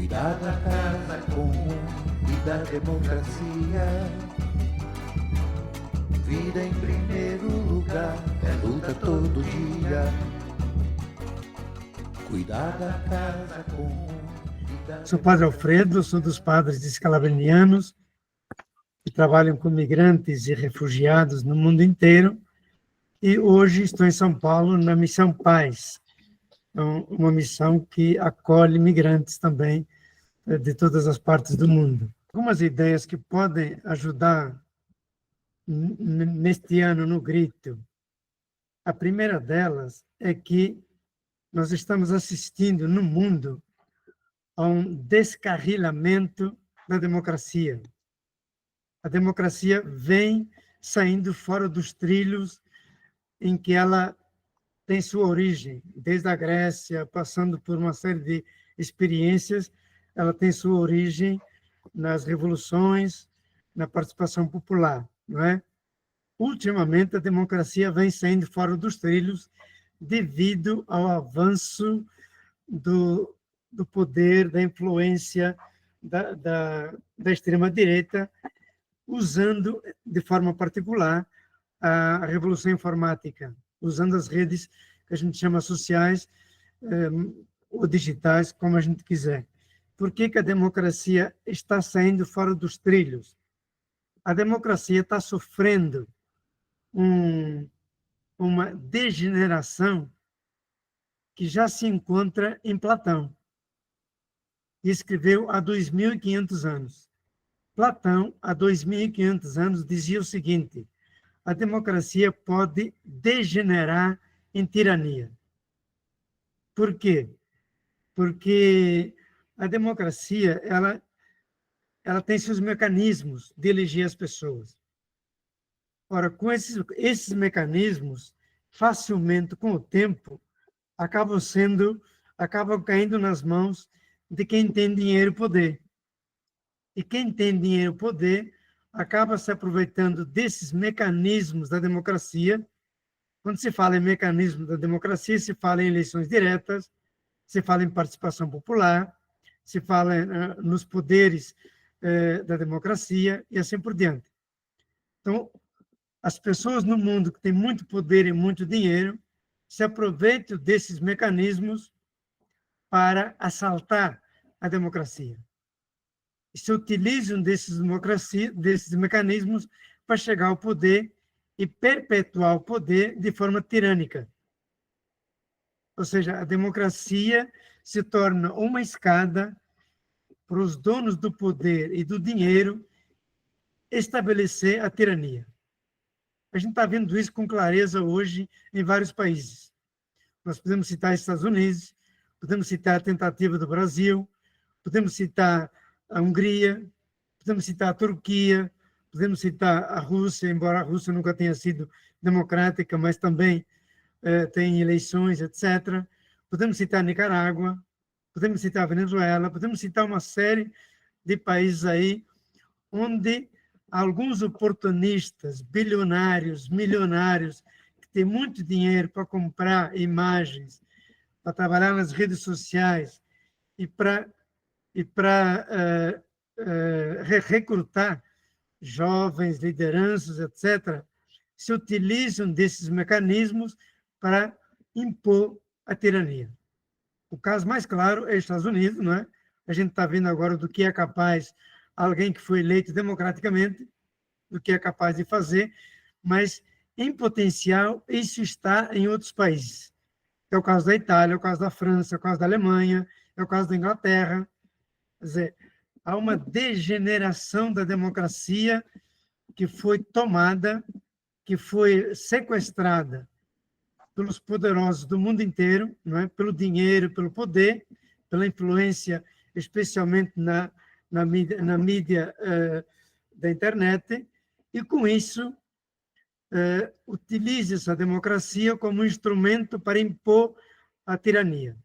Cuidar da casa comum e da democracia. Vida em primeiro lugar, é luta todo dia. Cuidar da casa comum e da... Sou Padre Alfredo, sou dos padres escalabrinianos que trabalham com migrantes e refugiados no mundo inteiro, e hoje estou em São Paulo na Missão Paz, uma missão que acolhe migrantes também de todas as partes do mundo. Algumas ideias que podem ajudar neste ano no grito. A primeira delas é que nós estamos assistindo no mundo a um descarrilamento da democracia. A democracia vem saindo fora dos trilhos em que ela tem sua origem. Desde a Grécia, passando por uma série de experiências, ela tem sua origem nas revoluções, na participação popular, não é? Ultimamente, a democracia vem saindo fora dos trilhos devido ao avanço do poder, da influência da extrema-direita, usando, de forma particular, a revolução informática, usando as redes que a gente chama sociais ou digitais, como a gente quiser. Por que a democracia está saindo fora dos trilhos? A democracia está sofrendo uma degeneração que já se encontra em Platão, que escreveu há 2.500 anos. Platão, há 2.500 anos, dizia o seguinte: a democracia pode degenerar em tirania. Por quê? Porque a democracia ela tem seus mecanismos de eleger as pessoas. Ora, com esses mecanismos, facilmente, com o tempo, acabam caindo nas mãos de quem tem dinheiro e poder. E quem tem dinheiro e poder acaba se aproveitando desses mecanismos da democracia. Quando se fala em mecanismo da democracia, se fala em eleições diretas, se fala em participação popular, se fala nos poderes da democracia e assim por diante. Então, as pessoas no mundo que têm muito poder e muito dinheiro se aproveitam desses mecanismos para assaltar a democracia. E se utilizam desses mecanismos para chegar ao poder e perpetuar o poder de forma tirânica. Ou seja, a democracia se torna uma escada para os donos do poder e do dinheiro estabelecer a tirania. A gente está vendo isso com clareza hoje em vários países. Nós podemos citar os Estados Unidos, podemos citar a tentativa do Brasil, podemos citar a Hungria, podemos citar a Turquia, podemos citar a Rússia, embora a Rússia nunca tenha sido democrática, mas também tem eleições, etc. Podemos citar a Nicarágua, podemos citar a Venezuela, podemos citar uma série de países aí onde alguns oportunistas, bilionários, milionários, que têm muito dinheiro para comprar imagens, para trabalhar nas redes sociais e para recrutar jovens, lideranças, etc., se utilizam desses mecanismos para impor a tirania. O caso mais claro é os Estados Unidos, não é? A gente está vendo agora do que é capaz alguém que foi eleito democraticamente, do que é capaz de fazer, mas, em potencial, isso está em outros países. É o caso da Itália, é o caso da França, é o caso da Alemanha, é o caso da Inglaterra. Quer dizer, há uma degeneração da democracia que foi tomada, que foi sequestrada pelos poderosos do mundo inteiro, não é? Pelo dinheiro, pelo poder, pela influência, especialmente na mídia da internet, e, com isso, utiliza-se a democracia como um instrumento para impor a tirania.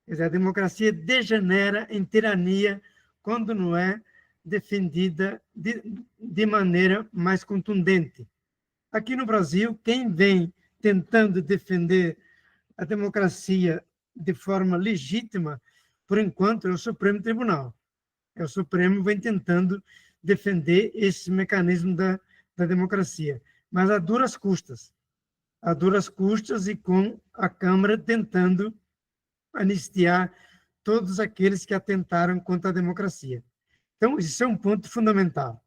Quer dizer, a democracia degenera em tirania quando não é defendida de maneira mais contundente. Aqui no Brasil, quem vem tentando defender a democracia de forma legítima por enquanto, é o Supremo Tribunal. O Supremo vem tentando defender esse mecanismo da democracia, mas a duras custas e com a Câmara tentando anistiar todos aqueles que atentaram contra a democracia. Então, isso é um ponto fundamental.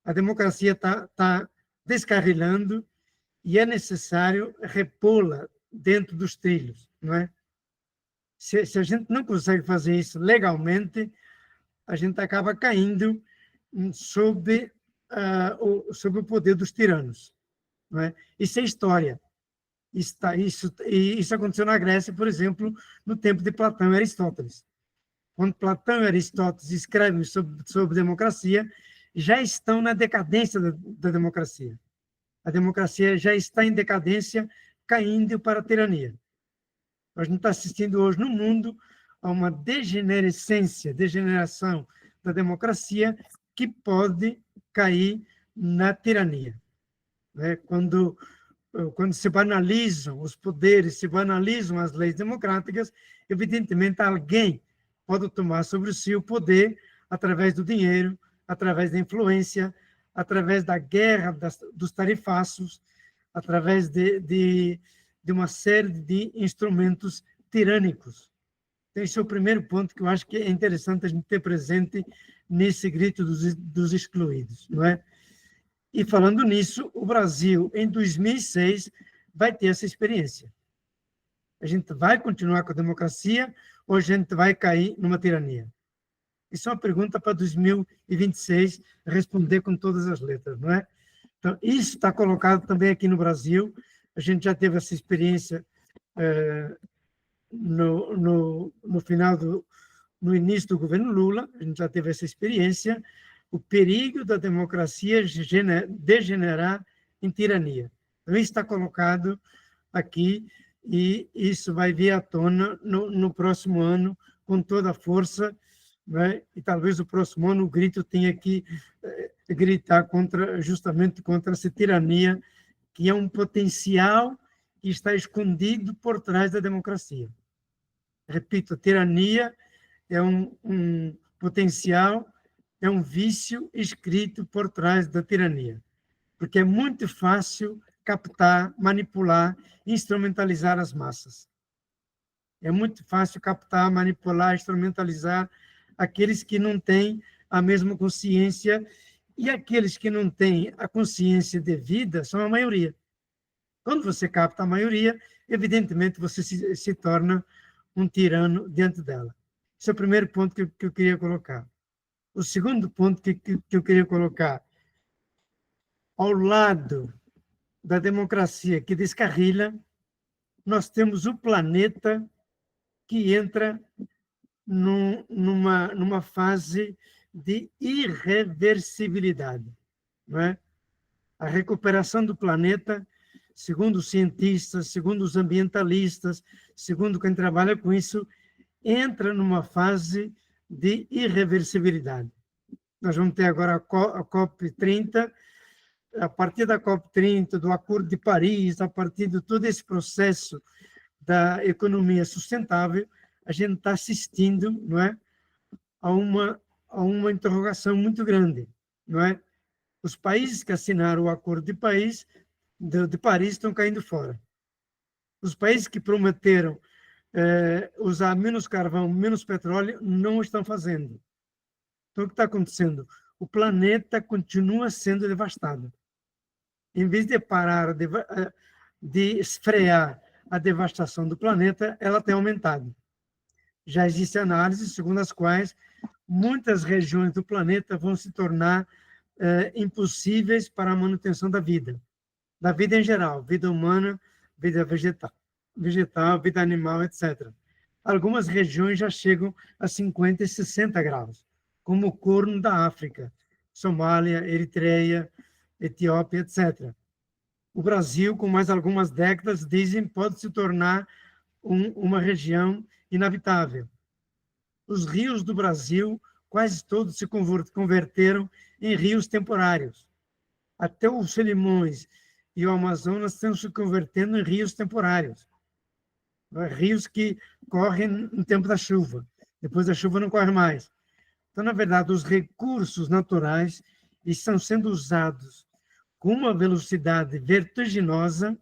A democracia está descarrilando e é necessário repô-la dentro dos trilhos, não é? Se a gente não consegue fazer isso legalmente, a gente acaba caindo sob o poder dos tiranos, não é? Isso é história. Isso aconteceu na Grécia, por exemplo, no tempo de Platão e Aristóteles. Quando Platão e Aristóteles escrevem sobre democracia, já estão na decadência da democracia. A democracia já está em decadência, caindo para a tirania. A gente está assistindo hoje no mundo a uma degeneração da democracia que pode cair na tirania. Quando se banalizam os poderes, se banalizam as leis democráticas, evidentemente alguém pode tomar sobre si o poder através do dinheiro, através da influência, através da guerra dos tarifaços, através de uma série de instrumentos tirânicos. Então, esse é o primeiro ponto que eu acho que é interessante a gente ter presente nesse grito dos excluídos, não é? E falando nisso, o Brasil, em 2006, vai ter essa experiência. A gente vai continuar com a democracia ou a gente vai cair numa tirania? Isso é uma pergunta para 2026 responder com todas as letras, não é? Então, isso está colocado também aqui no Brasil. A gente já teve essa experiência no no início do governo Lula, a gente já teve essa experiência, o perigo da democracia degenerar em tirania. Então, isso está colocado aqui e isso vai vir à tona no próximo ano com toda a força, né? E talvez o próximo ano o grito tenha que gritar justamente contra essa tirania, que é um potencial que está escondido por trás da democracia. Repito, a tirania é um potencial, é um vício escrito por trás da tirania, porque é muito fácil captar, manipular, instrumentalizar as massas. É muito fácil captar, manipular, instrumentalizar aqueles que não têm a mesma consciência, e aqueles que não têm a consciência devida são a maioria. Quando você capta a maioria, evidentemente você se torna um tirano dentro dela. Esse é o primeiro ponto que eu queria colocar. O segundo ponto que eu queria colocar, ao lado da democracia que descarrilha, nós temos o planeta que entra numa fase de irreversibilidade, não é? A recuperação do planeta, segundo os cientistas, segundo os ambientalistas, segundo quem trabalha com isso, entra numa fase de irreversibilidade. Nós vamos ter agora a COP30, a partir da COP30, do Acordo de Paris, a partir de todo esse processo da economia sustentável, a gente está assistindo, não é, a uma interrogação muito grande, não é? Os países que assinaram o Acordo de Paris estão caindo fora. Os países que prometeram usar menos carvão, menos petróleo, não o estão fazendo. Então, o que está acontecendo? O planeta continua sendo devastado. Em vez de parar de frear a devastação do planeta, ela tem aumentado. Já existem análises segundo as quais muitas regiões do planeta vão se tornar impossíveis para a manutenção da vida em geral, vida humana, vida vegetal, vida animal, etc. Algumas regiões já chegam a 50 e 60 graus, como o Corno da África, Somália, Eritreia, Etiópia, etc. O Brasil, com mais algumas décadas, dizem, pode se tornar uma região inabitável. Os rios do Brasil, quase todos se converteram em rios temporários. Até os Solimões e o Amazonas estão se convertendo em rios temporários. Rios que correm no tempo da chuva. Depois da chuva não corre mais. Então, na verdade, os recursos naturais estão sendo usados com uma velocidade vertiginosa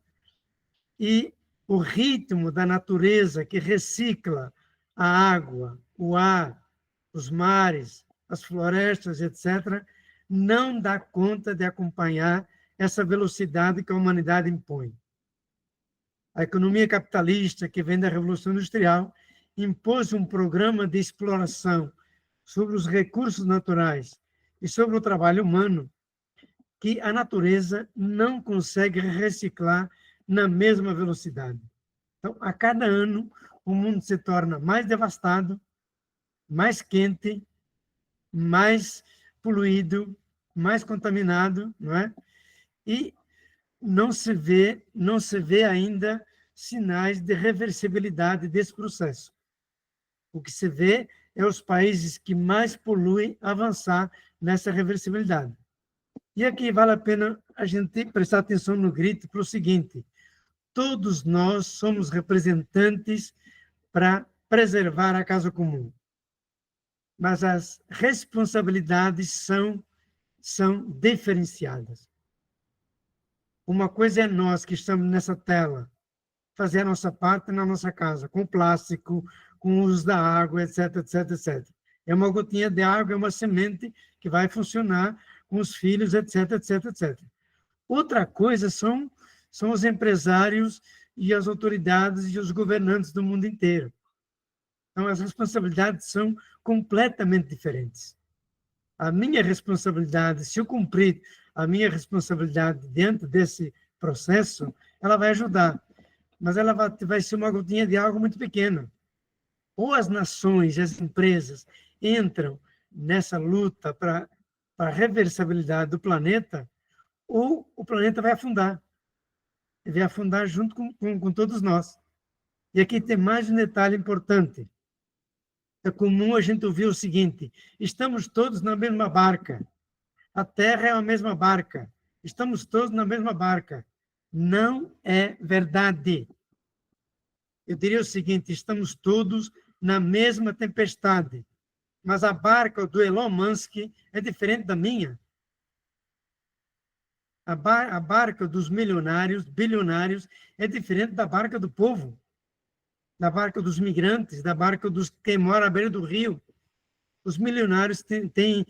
e o ritmo da natureza que recicla a água, o ar, os mares, as florestas, etc., não dá conta de acompanhar essa velocidade que a humanidade impõe. A economia capitalista, que vem da Revolução Industrial, impôs um programa de exploração sobre os recursos naturais e sobre o trabalho humano que a natureza não consegue reciclar na mesma velocidade. Então, a cada ano, o mundo se torna mais devastado, mais quente, mais poluído, mais contaminado, não é? E não se vê ainda sinais de reversibilidade desse processo. O que se vê é os países que mais poluem avançar nessa reversibilidade. E aqui vale a pena a gente prestar atenção no grito para o seguinte: todos nós somos representantes para preservar a casa comum, mas as responsabilidades são diferenciadas. Uma coisa é nós que estamos nessa tela, fazer a nossa parte na nossa casa, com plástico, com o uso da água, etc, etc, etc. É uma gotinha de água, é uma semente que vai funcionar com os filhos, etc, etc, etc. Outra coisa são os empresários e as autoridades e os governantes do mundo inteiro. Então, as responsabilidades são completamente diferentes. A minha responsabilidade, se eu cumprir a minha responsabilidade dentro desse processo, ela vai ajudar, mas ela vai ser uma gotinha de água muito pequena. Ou as nações e as empresas entram nessa luta para a reversibilidade do planeta, ou o planeta vai afundar. Ele vai afundar junto com todos nós. E aqui tem mais um detalhe importante. É comum a gente ouvir o seguinte: estamos todos na mesma barca. A Terra é a mesma barca. Estamos todos na mesma barca. Não é verdade. Eu diria o seguinte: estamos todos na mesma tempestade, mas a barca do Elon Musk é diferente da minha. A barca dos milionários, bilionários, é diferente da barca do povo, da barca dos migrantes, da barca dos que moram à beira do rio. Os milionários têm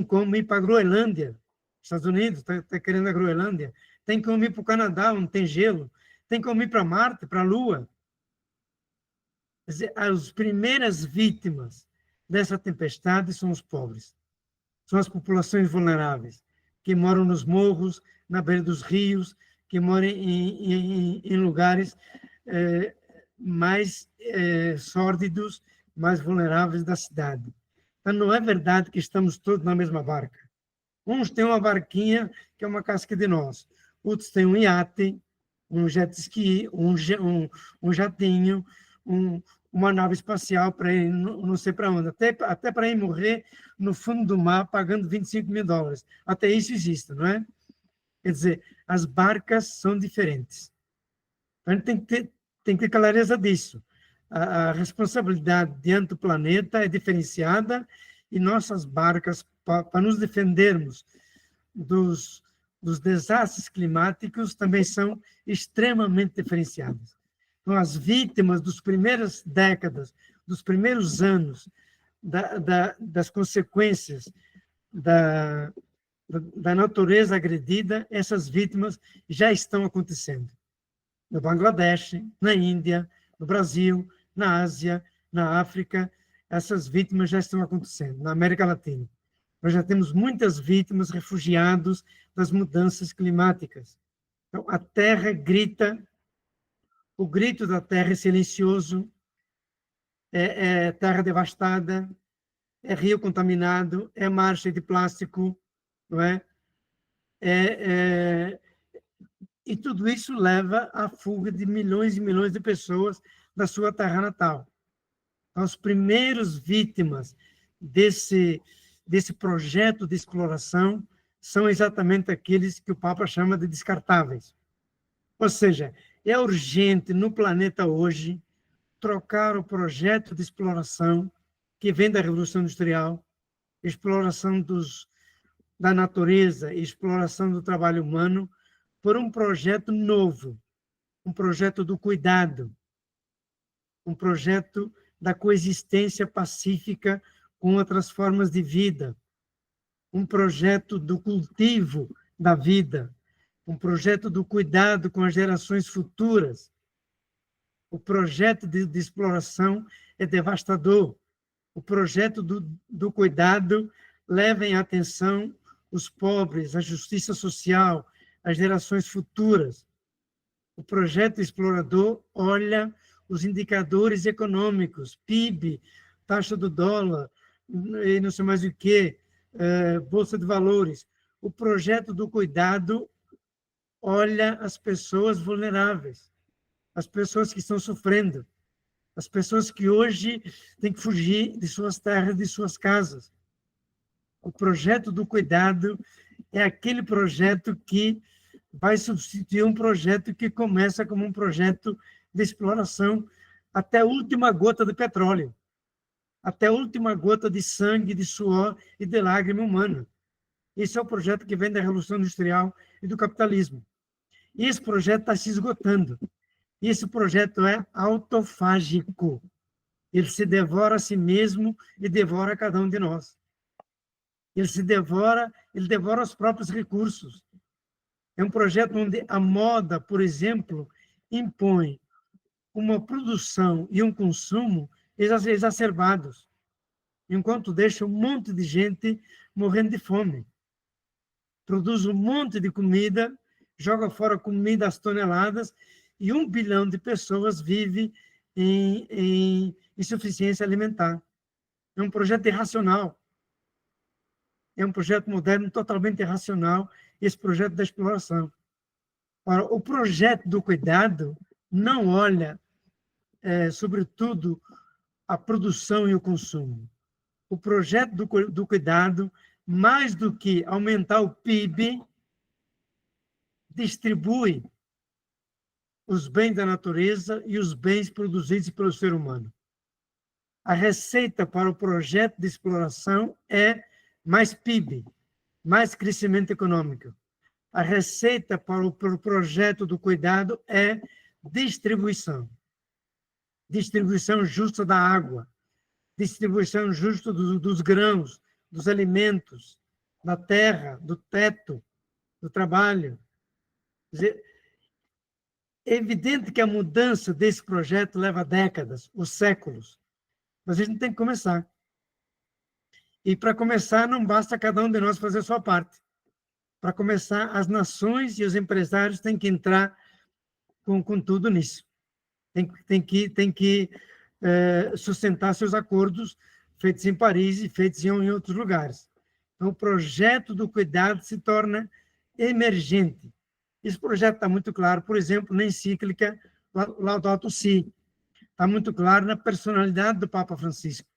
como ir para a Groenlândia. Estados Unidos está querendo a Groenlândia. Tem como ir para o Canadá, onde tem gelo. Tem como ir para Marte, para a Lua. Quer dizer, as primeiras vítimas dessa tempestade são os pobres. São as populações vulneráveis, que moram nos morros, na beira dos rios, que moram em lugares mais sórdidos, mais vulneráveis da cidade. Então, não é verdade que estamos todos na mesma barca. Uns têm uma barquinha, que é uma casca de nós. Outros têm um iate, um jet ski, um jatinho, uma nave espacial para ir não sei para onde. Até para ir morrer no fundo do mar, pagando $25 mil. Até isso existe, não é? Quer dizer, as barcas são diferentes. A gente tem que ter clareza disso. A responsabilidade diante do planeta é diferenciada e nossas barcas, para nos defendermos dos desastres climáticos, também são extremamente diferenciadas. Então, as vítimas das primeiras décadas, dos primeiros anos, das consequências da natureza agredida, essas vítimas já estão acontecendo. No Bangladesh, na Índia, no Brasil, na Ásia, na África, essas vítimas já estão acontecendo. Na América Latina, nós já temos muitas vítimas, refugiados das mudanças climáticas. Então, a Terra grita, o grito da Terra é silencioso, é terra devastada, é rio contaminado, é mar cheio de plástico, não é? E tudo isso leva à fuga de milhões e milhões de pessoas da sua terra natal. Então, as primeiras vítimas desse projeto de exploração são exatamente aqueles que o Papa chama de descartáveis. Ou seja, é urgente no planeta hoje trocar o projeto de exploração que vem da Revolução Industrial, exploração da natureza, exploração do trabalho humano, por um projeto novo, um projeto do cuidado, um projeto da coexistência pacífica com outras formas de vida, um projeto do cultivo da vida, um projeto do cuidado com as gerações futuras. O projeto de exploração é devastador. O projeto do cuidado leva em atenção os pobres, a justiça social, as gerações futuras. O projeto explorador olha os indicadores econômicos, PIB, taxa do dólar, e não sei mais o que, bolsa de valores. O projeto do cuidado olha as pessoas vulneráveis, as pessoas que estão sofrendo, as pessoas que hoje têm que fugir de suas terras, de suas casas. O projeto do cuidado é aquele projeto que vai substituir um projeto que começa como um projeto de exploração até a última gota de petróleo, até a última gota de sangue, de suor e de lágrima humana. Esse é o projeto que vem da Revolução Industrial e do capitalismo. E esse projeto está se esgotando. E esse projeto é autofágico. Ele se devora a si mesmo e devora cada um de nós. Ele devora os próprios recursos. É um projeto onde a moda, por exemplo, impõe uma produção e um consumo exacerbados, enquanto deixa um monte de gente morrendo de fome. Produz um monte de comida, joga fora comida às toneladas, e 1 bilhão de pessoas vive em insuficiência alimentar. É um projeto irracional. É um projeto moderno totalmente irracional, esse projeto da exploração. Ora, o projeto do cuidado não olha, sobretudo, a produção e o consumo. O projeto do cuidado, mais do que aumentar o PIB, distribui os bens da natureza e os bens produzidos pelo ser humano. A receita para o projeto de exploração é mais PIB, mais crescimento econômico. A receita para o projeto do cuidado é distribuição. Distribuição justa da água, distribuição justa dos grãos, dos alimentos, da terra, do teto, do trabalho. Quer dizer, é evidente que a mudança desse projeto leva décadas, ou séculos, mas a gente tem que começar. E, para começar, não basta cada um de nós fazer a sua parte. Para começar, as nações e os empresários têm que entrar com tudo nisso. Tem que sustentar seus acordos feitos em Paris e feitos em outros lugares. Então, o projeto do cuidado se torna emergente. Esse projeto está muito claro, por exemplo, na encíclica Laudato Si. Está muito claro na personalidade do Papa Francisco.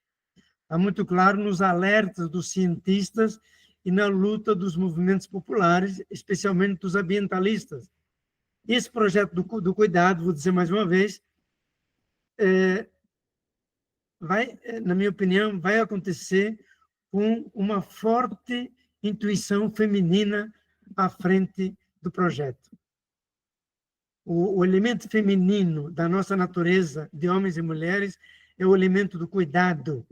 Está muito claro nos alertas dos cientistas e na luta dos movimentos populares, especialmente dos ambientalistas. Esse projeto do cuidado, vou dizer mais uma vez, na minha opinião, vai acontecer com uma forte intuição feminina à frente do projeto. O elemento feminino da nossa natureza, de homens e mulheres, é o elemento do cuidado.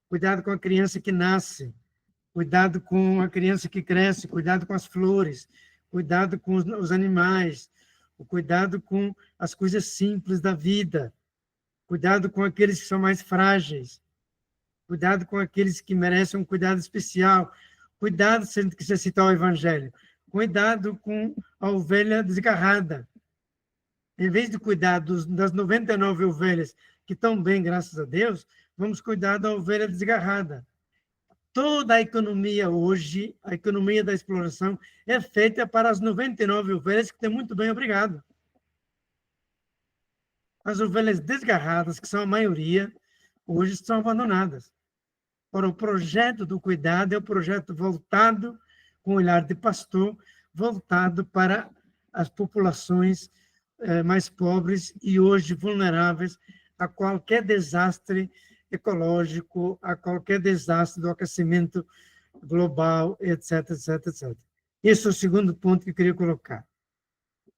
Cuidado com a criança que nasce, cuidado com a criança que cresce, cuidado com as flores, cuidado com os animais, o cuidado com as coisas simples da vida, cuidado com aqueles que são mais frágeis, cuidado com aqueles que merecem um cuidado especial, cuidado, sendo que você citar o Evangelho, cuidado com a ovelha desgarrada. Em vez de cuidar das 99 ovelhas que estão bem, graças a Deus, vamos cuidar da ovelha desgarrada. Toda a economia hoje, a economia da exploração, é feita para as 99 ovelhas que estão muito bem, obrigado. As ovelhas desgarradas, que são a maioria, hoje estão abandonadas. Ora, o projeto do cuidado é o projeto voltado, com o olhar de pastor, voltado para as populações mais pobres e hoje vulneráveis a qualquer desastre ecológico, a qualquer desastre do aquecimento global, etc, etc, etc. Esse é o segundo ponto que eu queria colocar.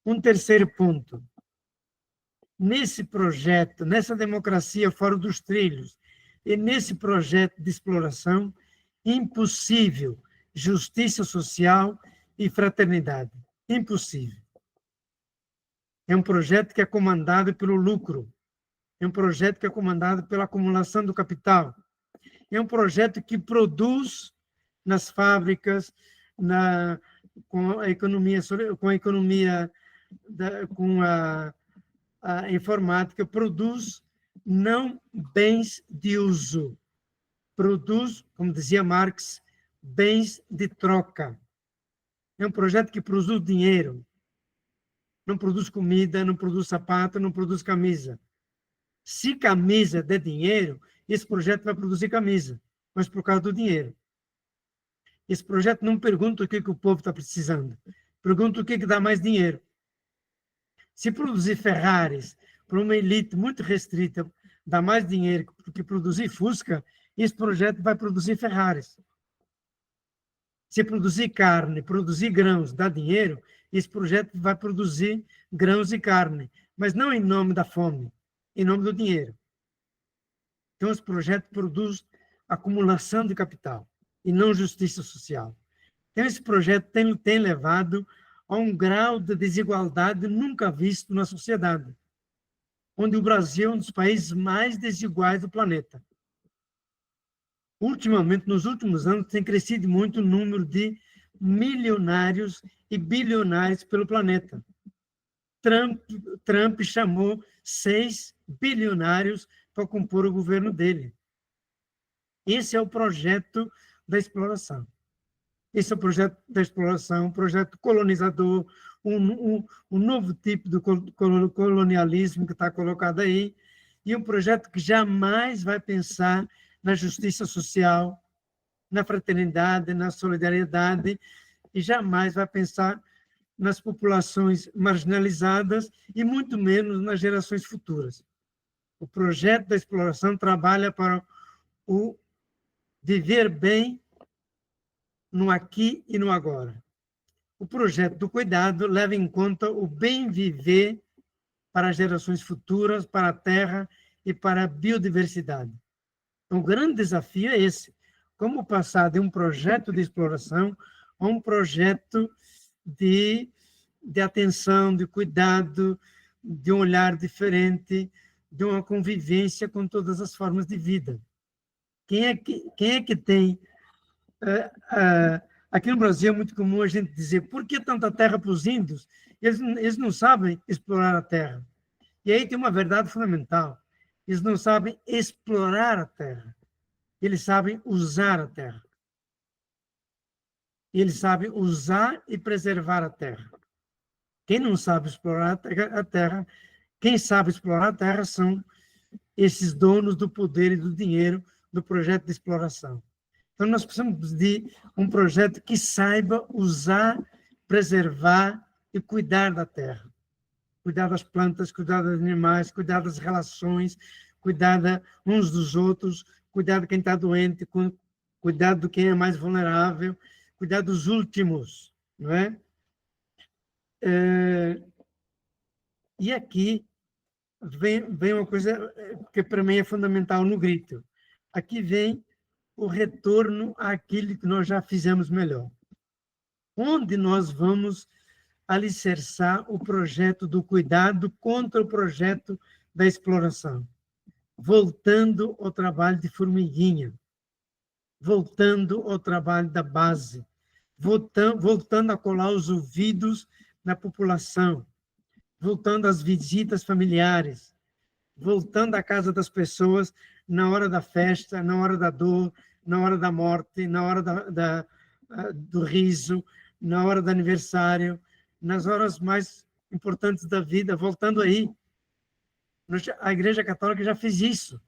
Um terceiro ponto. Nesse projeto, nessa democracia fora dos trilhos, e nesse projeto de exploração, impossível justiça social e fraternidade. Impossível. É um projeto que é comandado pelo lucro. É um projeto que é comandado pela acumulação do capital. É um projeto que produz nas fábricas, com a economia, com a informática, produz não bens de uso, produz, como dizia Marx, bens de troca. É um projeto que produz dinheiro, não produz comida, não produz sapato, não produz camisa. Se camisa der dinheiro, esse projeto vai produzir camisa, mas por causa do dinheiro. Esse projeto não pergunta o que o povo está precisando, pergunta o que dá mais dinheiro. Se produzir Ferraris para uma elite muito restrita dá mais dinheiro do que produzir Fusca, esse projeto vai produzir Ferraris. Se produzir carne, produzir grãos dá dinheiro, esse projeto vai produzir grãos e carne, mas não em nome da fome, em nome do dinheiro. Então, esse projeto produz acumulação de capital e não justiça social. Então, esse projeto tem levado a um grau de desigualdade nunca visto na sociedade, onde o Brasil é um dos países mais desiguais do planeta. Ultimamente, nos últimos anos, tem crescido muito o número de milionários e bilionários pelo planeta. Trump chamou 6 bilionários para compor o governo dele. Esse é o projeto da exploração. Esse é o projeto da exploração, um projeto colonizador, um novo tipo de colonialismo que está colocado aí, e um projeto que jamais vai pensar na justiça social, na fraternidade, na solidariedade, e jamais vai pensar nas populações marginalizadas e muito menos nas gerações futuras. O projeto da exploração trabalha para o viver bem no aqui e no agora. O projeto do cuidado leva em conta o bem viver para as gerações futuras, para a terra e para a biodiversidade. Então, o grande desafio é esse: como passar de um projeto de exploração a um projeto de atenção, de cuidado, de um olhar diferente, de uma convivência com todas as formas de vida. Quem é que tem... Aqui no Brasil é muito comum a gente dizer: por que tanta terra para os índios? Eles não sabem explorar a terra. E aí tem uma verdade fundamental: eles não sabem explorar a terra, eles sabem usar a terra. Eles sabem usar e preservar a terra. Quem não sabe explorar a terra, quem sabe explorar a terra são esses donos do poder e do dinheiro do projeto de exploração. Então, nós precisamos de um projeto que saiba usar, preservar e cuidar da terra. Cuidar das plantas, cuidar dos animais, cuidar das relações, cuidar uns dos outros, cuidar de quem está doente, cuidar de quem é mais vulnerável, cuidar dos últimos, não é? E aqui vem uma coisa que para mim é fundamental no grito. Aqui vem o retorno àquilo que nós já fizemos melhor. Onde nós vamos alicerçar o projeto do cuidado contra o projeto da exploração? Voltando ao trabalho de formiguinha, voltando ao trabalho da base, voltando a colar os ouvidos na população, voltando às visitas familiares, voltando à casa das pessoas na hora da festa, na hora da dor, na hora da morte, na hora do riso, na hora do aniversário, nas horas mais importantes da vida, voltando aí. A Igreja Católica já fez isso.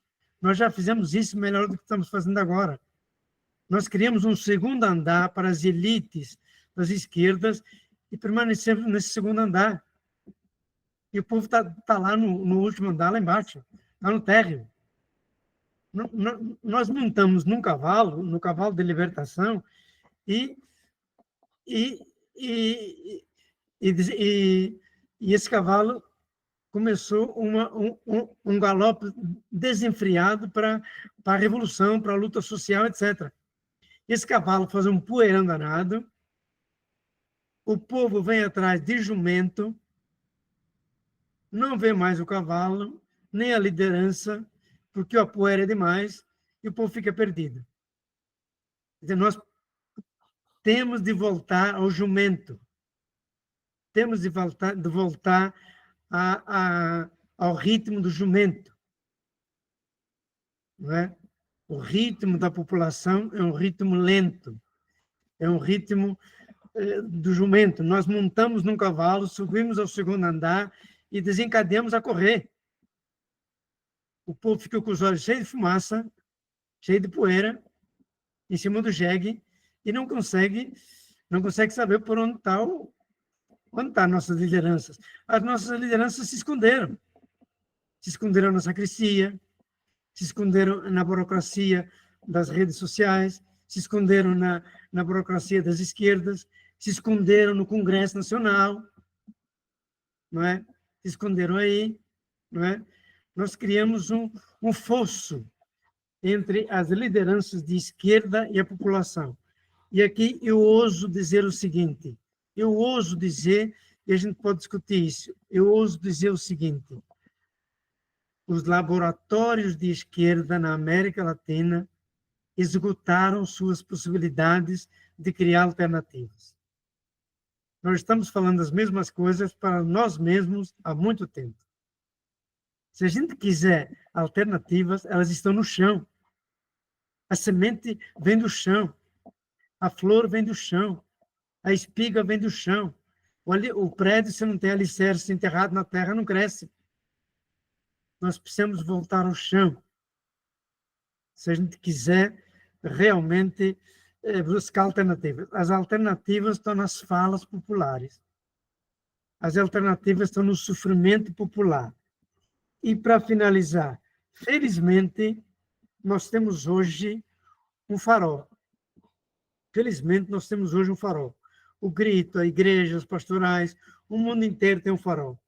Nós já fizemos isso melhor do que estamos fazendo agora. Nós criamos um segundo andar para as elites das esquerdas e permanecemos nesse segundo andar. E o povo está lá no último andar, lá embaixo. está no térreo. Nós montamos no cavalo de libertação, e, e, e, e esse cavalo começou um galope desenfreado para a revolução, para a luta social, etc. Esse cavalo faz um poeirão danado, o povo vem atrás de jumento, não vê mais o cavalo, nem a liderança, porque a poeira é demais, e o povo fica perdido. Quer dizer, nós temos de voltar ao jumento, temos de voltar ao ritmo do jumento. Não é? O ritmo da população é um ritmo lento, é um ritmo do jumento. Nós montamos num cavalo, subimos ao segundo andar e desencadeamos a correr. O povo fica com os olhos cheios de fumaça, cheio de poeira, em cima do jegue, e não consegue saber por onde estão nossas lideranças. As nossas lideranças se esconderam na sacristia, se esconderam na burocracia das redes sociais, se esconderam na burocracia das esquerdas, se esconderam no Congresso Nacional, não é? Se esconderam aí, não é? Nós criamos um fosso entre as lideranças de esquerda e a população. E aqui eu ouso dizer o seguinte, e a gente pode discutir isso, eu ouso dizer o seguinte: os laboratórios de esquerda na América Latina esgotaram suas possibilidades de criar alternativas. Nós estamos falando as mesmas coisas para nós mesmos há muito tempo. Se a gente quiser alternativas, elas estão no chão. A semente vem do chão, a flor vem do chão, a espiga vem do chão. O prédio, se não tem alicerce enterrado na terra, não cresce. Nós precisamos voltar ao chão. Se a gente quiser realmente buscar alternativas. As alternativas estão nas falas populares. As alternativas estão no sofrimento popular. E, para finalizar, felizmente, nós temos hoje um farol. Felizmente, nós temos hoje um farol. O grito, a igreja, os pastorais, o mundo inteiro tem um farol.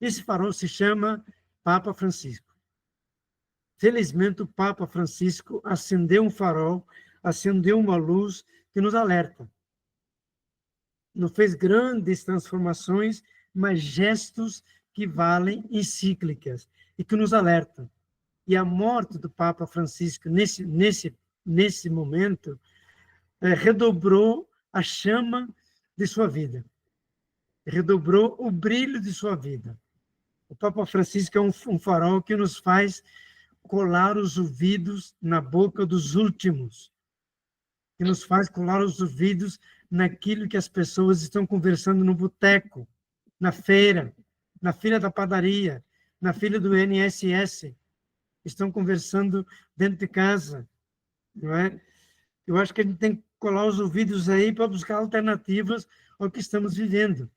Esse farol se chama Papa Francisco. Felizmente, o Papa Francisco acendeu um farol, acendeu uma luz que nos alerta. Não fez grandes transformações, mas gestos que valem encíclicas e que nos alertam. E a morte do Papa Francisco, nesse momento, redobrou a chama de sua vida, redobrou o brilho de sua vida. O Papa Francisco é um farol que nos faz colar os ouvidos na boca dos últimos, que nos faz colar os ouvidos naquilo que as pessoas estão conversando no boteco, na feira, na fila da padaria, na fila do INSS, estão conversando dentro de casa, não é? Eu acho que a gente tem que colar os ouvidos aí para buscar alternativas ao que estamos vivendo.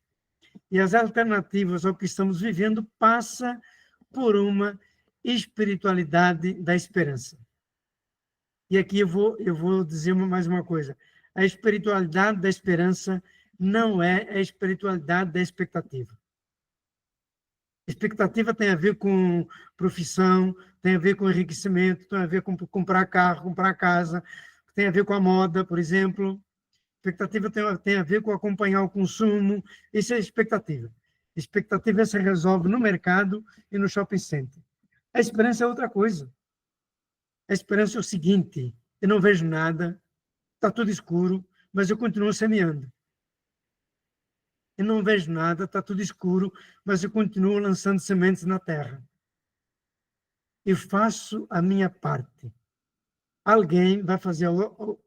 E as alternativas ao que estamos vivendo passa por uma espiritualidade da esperança. E aqui eu vou dizer mais uma coisa. A espiritualidade da esperança não é a espiritualidade da expectativa. Expectativa tem a ver com profissão, tem a ver com enriquecimento, tem a ver com comprar carro, comprar casa, tem a ver com a moda, por exemplo. Expectativa tem a ver com acompanhar o consumo. Isso é expectativa. Expectativa se resolve no mercado e no shopping center. A esperança é outra coisa. A esperança é o seguinte: eu não vejo nada, está tudo escuro, mas eu continuo semeando. Eu não vejo nada, está tudo escuro, mas eu continuo lançando sementes na terra. Eu faço a minha parte. Alguém vai fazer o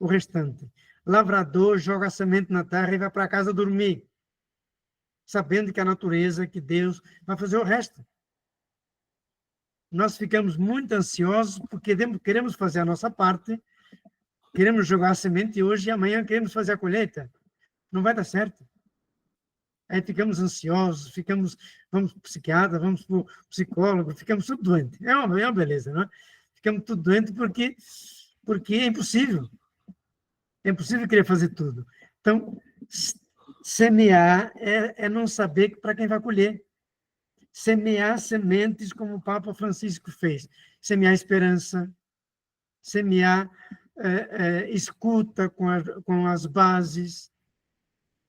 restante. Lavrador joga a semente na terra e vai para casa dormir, sabendo que a natureza, que Deus vai fazer o resto. Nós ficamos muito ansiosos porque queremos fazer a nossa parte, queremos jogar a semente hoje e amanhã queremos fazer a colheita. Não vai dar certo. Aí ficamos ansiosos, vamos para o psiquiatra, vamos para o psicólogo, ficamos tudo doente. É uma beleza, não é? Ficamos tudo doente porque é impossível. É impossível querer fazer tudo. Então, semear é não saber para quem vai colher. Semear sementes como o Papa Francisco fez. Semear esperança, semear escuta com as bases,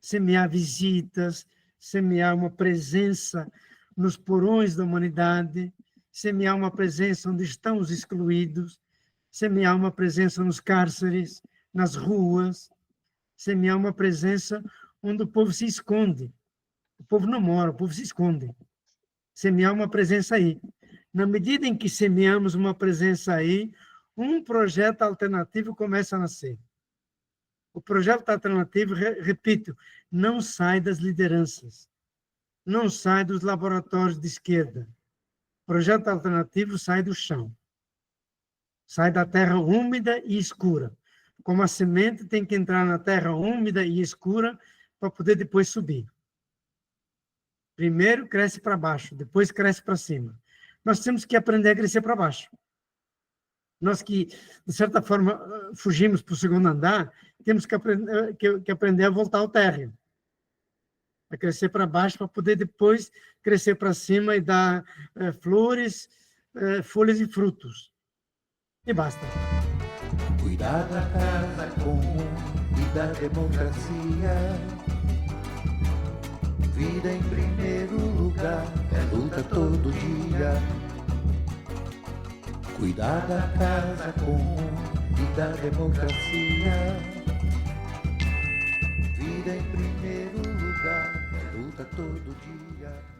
semear visitas, semear uma presença nos porões da humanidade, semear uma presença onde estão os excluídos, semear uma presença nos cárceres, nas ruas, semear uma presença onde o povo se esconde. O povo não mora, o povo se esconde. Semear uma presença aí. Na medida em que semeamos uma presença aí, um projeto alternativo começa a nascer. O projeto alternativo, repito, não sai das lideranças, não sai dos laboratórios de esquerda. O projeto alternativo sai do chão, sai da terra úmida e escura. Como a semente tem que entrar na terra úmida e escura para poder depois subir. Primeiro cresce para baixo, depois cresce para cima. Nós temos que aprender a crescer para baixo. Nós que, de certa forma, fugimos para o segundo andar, temos que aprender a voltar ao térreo. A crescer para baixo para poder depois crescer para cima e dar flores, folhas e frutos. E basta. Cuidar da casa comum e da democracia. Vida em primeiro lugar, é luta todo dia. Cuidar da casa comum e da democracia. Vida em primeiro lugar, é luta todo dia.